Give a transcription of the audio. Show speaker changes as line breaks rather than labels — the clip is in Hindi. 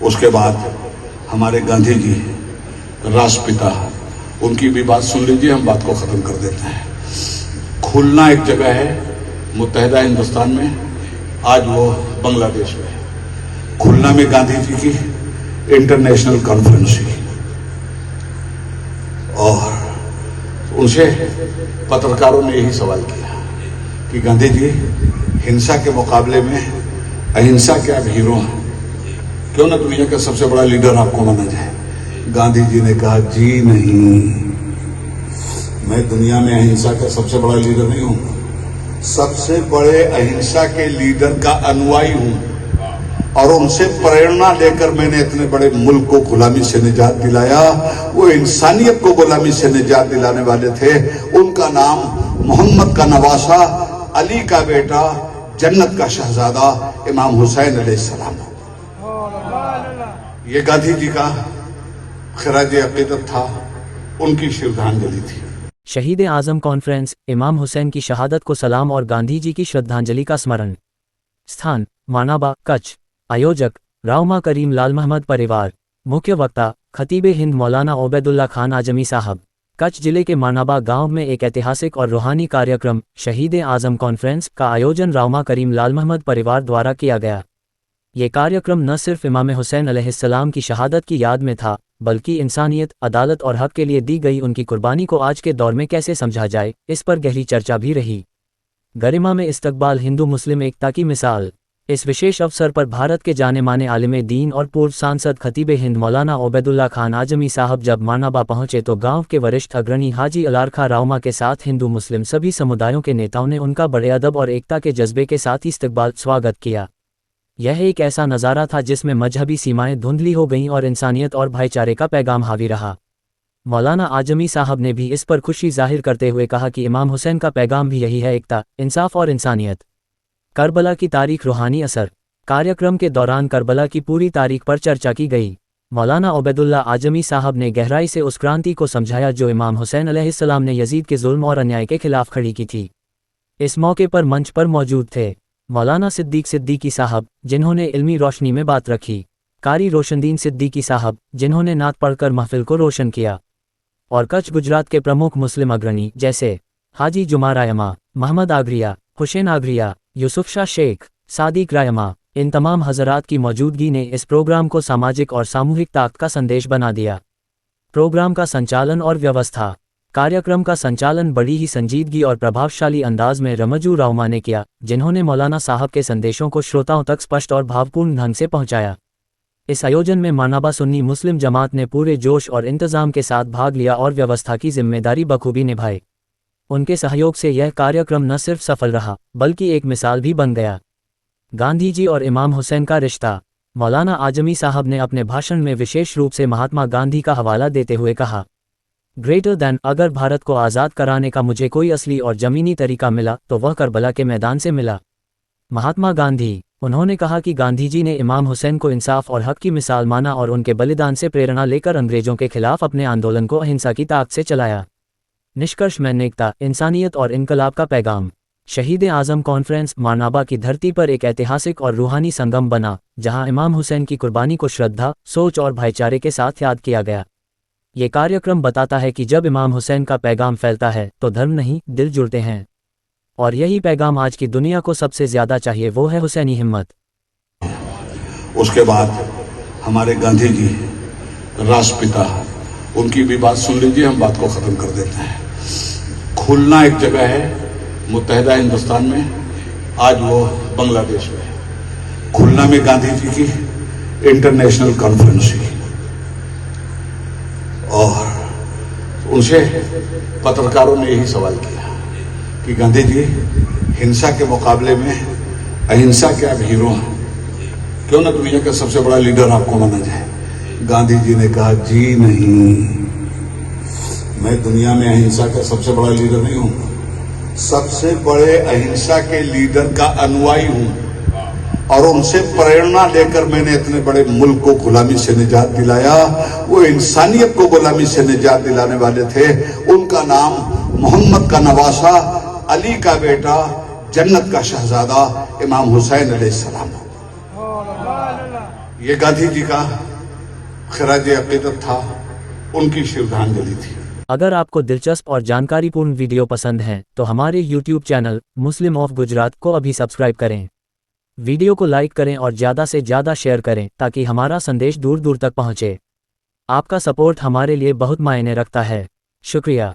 उसके बाद हमारे गांधी जी राष्ट्रपिता, उनकी भी बात सुन लीजिए, हम बात को खत्म कर देते हैं। खुलना एक जगह है मुत्तहिदा हिंदुस्तान में, आज वो बांग्लादेश में है। खुलना में गांधी जी की इंटरनेशनल कॉन्फ्रेंस हुई और उनसे पत्रकारों ने यही सवाल किया कि गांधी जी, हिंसा के मुकाबले में अहिंसा के आप हीरो हैं, क्यों ना दुनिया का सबसे बड़ा लीडर आपको माना जाए। गांधी जी ने कहा, जी नहीं, मैं दुनिया में अहिंसा का सबसे बड़ा लीडर नहीं हूं, सबसे बड़े अहिंसा के लीडर का अनुयायी हूं और उनसे प्रेरणा लेकर मैंने इतने बड़े मुल्क को गुलामी से निजात दिलाया। वो इंसानियत को गुलामी से निजात दिलाने वाले थे। उनका नाम मोहम्मद का नवासा, अली का बेटा, जन्नत का शहजादा इमाम हुसैन अलैहिस्सलाम। ये गांधी जी का खराज अकीदत था, उनकी श्रद्धांजलि थी।
शहीद आजम कॉन्फ्रेंस, इमाम हुसैन की शहादत को सलाम और गांधी जी की श्रद्धांजलि का स्मरण। स्थान मानाबा, कच्छ। आयोजक राउमा करीम लाल महमद परिवार। मुख्य वक्ता खतीब हिंद मौलाना ओबैदुल्ला खान आजमी साहब। कच्छ जिले के मानाबा गांव में एक ऐतिहासिक और रूहानी कार्यक्रम शहीद आजम कॉन्फ्रेंस का आयोजन राउमा करीम लाल महमद परिवार द्वारा किया गया। ये कार्यक्रम न सिर्फ इमाम हुसैन अलैहिस्सलाम की शहादत की याद में था, बल्कि इंसानियत, अदालत और हक के लिए दी गई उनकी कुर्बानी को आज के दौर में कैसे समझा जाए, इस पर गहरी चर्चा भी रही। गरिमा में इस्तकबाल, हिंदू मुस्लिम एकता की मिसाल। इस विशेष अवसर पर भारत के जाने माने आलिम दीन और पूर्व सांसद खतीब हिंद मौलाना ओबैदुल्ला खान आजमी साहब जब मानाबा पहुंचे तो गांव के वरिष्ठ अग्रणी हाजी अलारखा राउमा के साथ हिंदू मुस्लिम सभी समुदायों के नेताओं ने उनका बड़े अदब और एकता के जज्बे के साथ इस्तकबाल स्वागत किया। यह एक ऐसा नज़ारा था जिसमें मजहबी सीमाएं धुंधली हो गईं और इंसानियत और भाईचारे का पैगाम हावी रहा। मौलाना आजमी साहब ने भी इस पर खुशी जाहिर करते हुए कहा कि इमाम हुसैन का पैगाम भी यही है, एकता, इंसाफ और इंसानियत। करबला की तारीख, रूहानी असर। कार्यक्रम के दौरान करबला की पूरी तारीख पर चर्चा की गई। मौलाना ओबैदुल्ला आजमी साहब ने गहराई से उस क्रांति को समझाया जो इमाम हुसैन अलैहिस्सलाम ने यजीद के जुल्म और अन्याय के खिलाफ खड़ी की थी। इस मौके पर मंच पर मौजूद थे मौलाना सिद्दीक सिद्दीकी साहब, जिन्होंने इल्मी रोशनी में बात रखी, कारी रोशनदीन सिद्दीकी साहब, जिन्होंने नात पढ़कर महफिल को रोशन किया, और कच्छ गुजरात के प्रमुख मुस्लिम अग्रणी जैसे हाजी जुमा रायमा, मोहम्मद आगरिया, हुसैन आगरिया, यूसुफ शाह शेख, सादिक रायमा, इन तमाम हजरात की मौजूदगी ने इस प्रोग्राम को सामाजिक और सामूहिक ताकत का संदेश बना दिया। प्रोग्राम का संचालन और व्यवस्था। कार्यक्रम का संचालन बड़ी ही संजीदगी और प्रभावशाली अंदाज में रमजू राउमा ने किया, जिन्होंने मौलाना साहब के संदेशों को श्रोताओं तक स्पष्ट और भावपूर्ण ढंग से पहुंचाया। इस आयोजन में मानाबा सुन्नी मुस्लिम जमात ने पूरे जोश और इंतजाम के साथ भाग लिया और व्यवस्था की जिम्मेदारी बखूबी निभाई। उनके सहयोग से यह कार्यक्रम न सिर्फ सफल रहा, बल्कि एक मिसाल भी बन गया। गांधी जी और इमाम हुसैन का रिश्ता। मौलाना आजमी साहब ने अपने भाषण में विशेष रूप से महात्मा गांधी का हवाला देते हुए कहा, ग्रेटर दैन, अगर भारत को आज़ाद कराने का मुझे कोई असली और ज़मीनी तरीका मिला तो वह करबला के मैदान से मिला। महात्मा गांधी। उन्होंने कहा कि गांधी जी ने इमाम हुसैन को इंसाफ और हक की मिसाल माना और उनके बलिदान से प्रेरणा लेकर अंग्रेजों के खिलाफ अपने आंदोलन को अहिंसा की ताकत से चलाया। निष्कर्ष में एकता, इंसानियत और इनकलाब का पैगाम। शहीद आजम कॉन्फ्रेंस मानाबा की धरती पर एक ऐतिहासिक और रूहानी संगम बना, जहां इमाम हुसैन की कुर्बानी को श्रद्धा, सोच और भाईचारे के साथ याद किया गया। ये कार्यक्रम बताता है कि जब इमाम हुसैन का पैगाम फैलता है तो धर्म नहीं, दिल जुड़ते हैं। और यही पैगाम आज की दुनिया को सबसे ज्यादा चाहिए, वो है हुसैनी हिम्मत।
उसके बाद हमारे गांधी जी राष्ट्रपिता, उनकी भी बात सुन लीजिए, हम बात को खत्म कर देते हैं। खुलना एक जगह है मुत्तहिदा हिंदुस्तान में, आज वो बांग्लादेश में है। खुलना में गांधी जी की इंटरनेशनल कॉन्फ्रेंस हुई और उनसे पत्रकारों ने यही सवाल किया कि गांधी जी, हिंसा के मुकाबले में अहिंसा के आप हीरो हैं, क्यों ना दुनिया का सबसे बड़ा लीडर आपको माना जाए। गांधी जी ने कहा, जी नहीं, मैं दुनिया में अहिंसा का सबसे बड़ा लीडर नहीं हूं, सबसे बड़े अहिंसा के लीडर का अनुयायी हूं और उनसे प्रेरणा लेकर मैंने इतने बड़े मुल्क को गुलामी से निजात दिलाया। वो इंसानियत को गुलामी से निजात दिलाने वाले थे। उनका नाम मोहम्मद का नवासा, अली का बेटा, जन्नत का शहजादा इमाम हुसैन अलैहिस्सलाम। ये गांधी जी का खराज अकीदत था, उनकी श्रद्धांजलि थी।
अगर आपको दिलचस्प और जानकारीपूर्ण वीडियो पसंद हैं तो हमारे YouTube channel Muslim of Gujarat को अभी सब्सक्राइब करें। वीडियो को लाइक करें और ज़्यादा से ज़्यादा शेयर करें ताकि हमारा संदेश दूर दूर तक पहुँचे। आपका सपोर्ट हमारे लिए बहुत मायने रखता है। शुक्रिया।